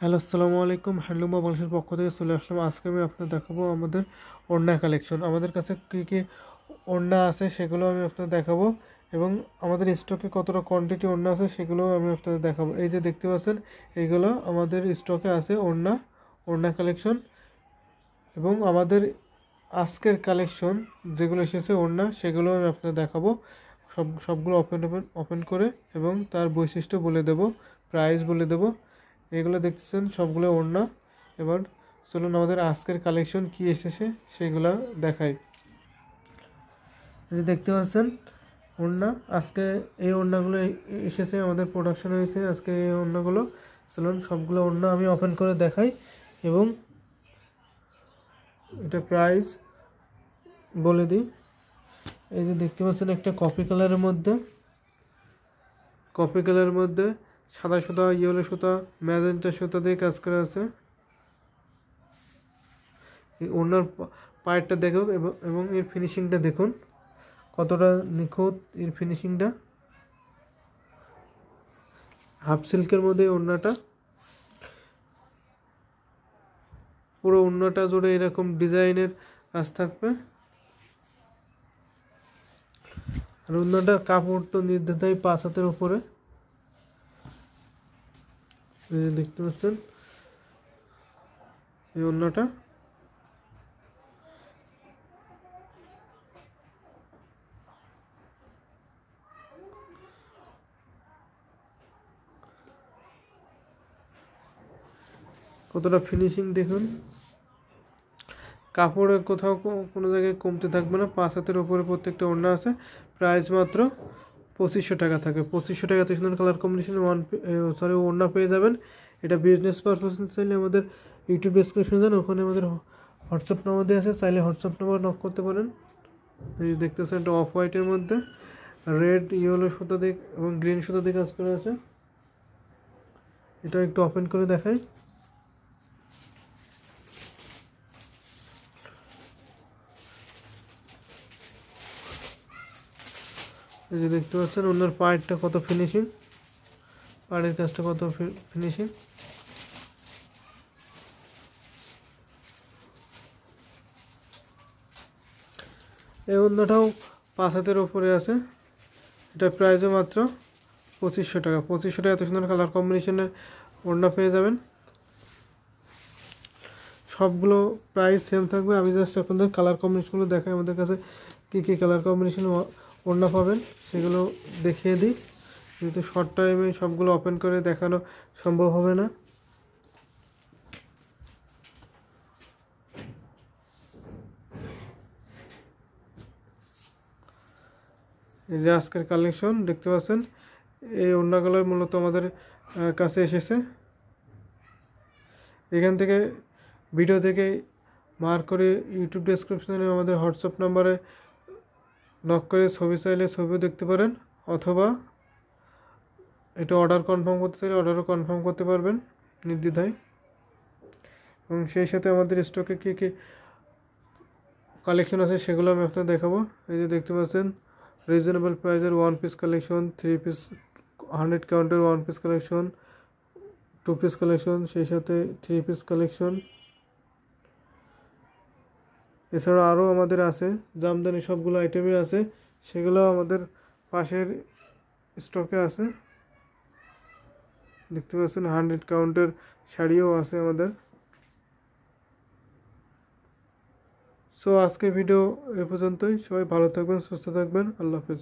Hello, আসসালামু আলাইকুম। Handloom of বাংলাদেশের পক্ষ থেকে চলে আসলাম। আজকে আমি আপনাদের দেখাবো আমাদের ওড়না কালেকশন। আমাদের কাছে কী কী ওড়না আছে সেগুলো আমি আপনাদের দেখাবো, এবং আমাদের স্টকে কতটা কোয়ান্টিটি ওড়না আছে সেগুলোও আমি আপনাদের দেখাবো। এই যে দেখতে পাচ্ছেন, এইগুলো আমাদের স্টকে আছে ওড়না কালেকশন। এবং আমাদের আজকের কালেকশন যেগুলো এসেছে ওড়না, সেগুলো আমি আপনাদের দেখাবো। সবগুলো ওপেন করে এবং তার বৈশিষ্ট্য বলে দেব, প্রাইস বলে দেব। এগুলো দেখতেছেন সবগুলো ওড়না। এবার চলুন আমাদের আজকের কালেকশন কি এসেছে সেগুলো দেখাই। এই যে দেখতে পাচ্ছেন ওড়না, আজকে এই ওড়নাগুলো এসেছে, আমাদের প্রোডাকশন হয়েছে আজকে এই ওড়নাগুলো। চলুন সবগুলো ওড়না আমি ওপেন করে দেখাই এবং এটা প্রাইস বলে দিই। এই যে দেখতে পাচ্ছেন একটা কফি কালারের মধ্যে সাদা সুতা, ইয়েলো সুতা, ম্যাজেন্টা সুতা দিয়ে কাজ করা আছে। এই ওড়নার পায়েরটা দেখুন এবং এর ফিনিশিংটা দেখুন কতটা নিখুঁত। এর ফিনিশিংটা হাফ সিল্কের মধ্যে ওড়নাটা, পুরো ওড়নাটা জুড়ে এরকম ডিজাইনের কাজ থাকবে। আর ওড়নাটার কাপড় তো নির্ধারিত 5 হাতের উপরে। দেখতে পাচ্ছেন এই ওড়নাটা। কতটা ফিনিশিং দেখুন, কাপড়ের কোথাও কোনো জায়গায় কমতে থাকবে না। 5 হাতের উপরে প্রত্যেকটা ওড়না আছে। প্রাইস মাত্র 2500 টাকা থাকে। 2500 টাকাতে সুন্দর কালার কম্বিনেশন ওড়না পেয়ে যাবেন। এটা বিজনেস পারপাস চাইলে আমাদের ইউটিউব ডেসক্রিপশনে যান, ওখানে আমাদের হোয়াটসঅ্যাপ নাম্বার দেওয়া আছে, চাইলে হোয়াটসঅ্যাপ নাম্বার নক করতে পারেন। এই দেখতেছেন এটা অফ হোয়াইটের মধ্যে রেড, ইয়েলো সুতা দিয়ে এবং গ্রিন সুতা দিয়ে কাজ করা আছে। এটা একটু ওপেন করে দেখাই। এই যে দেখতে পাচ্ছেন ওনার পায়েরটা কত ফিনিশিং, পায়ের কাজটা কত ফিনিশিং। এই ওড়নাটাও 5 হাতের উপরে আছে। এটা প্রাইসও মাত্র 2500 টাকা। 2500 টাকা এত সুন্দর কালার কম্বিনেশনের ওড়না পেয়ে যাবেন। সবগুলো প্রাইস সেম থাকবে। আমি জাস্ট আপনাদের কালার কম্বিনেশনগুলো দেখাই, আমাদের কাছে কী কী কালার কম্বিনেশন ওড়না পাবেন সেগুলো দেখিয়ে দিই, যেহেতু শর্ট টাইমে সবগুলো ওপেন করে দেখানো সম্ভব হবে না। এই যে আজকের কালেকশন দেখতে পাচ্ছেন, এই ওড়নাগুলো মূলত আমাদের কাছে এসেছে। এখান থেকে ভিডিও থেকে মার্ক করে ইউটিউব ডেসক্রিপশনে আমাদের হোয়াটসঅ্যাপ নাম্বারে নক করে ছবি চাইলে ছবিও দেখতে পারেন, অথবা এটা অর্ডার কনফার্ম করতে চাইলে অর্ডারও কনফার্ম করতে পারবেন নির্দ্বিধায়। এবং সেই সাথে আমাদের স্টকে কী কী কালেকশন আছে সেগুলো আমি আপনাদের দেখাবো। এই যে দেখতে পাচ্ছেন রিজনেবল প্রাইসের 1 piece collection, 3 piece 100 কাউন্টের 1 piece collection, 2 piece collection, সেই সাথে 3 পিস কালেকশন। এছাড়া আরও আমাদের আছে জামদানি, সবগুলো আইটেমই আছে, সেগুলো আমাদের পাশের স্টকে আছে। দেখতে পাচ্ছেন 100 কাউন্টের শাড়িও আছে আমাদের। সো আজকের ভিডিও এ পর্যন্তই। সবাই ভালো থাকবেন, সুস্থ থাকবেন। আল্লাহ হাফেজ।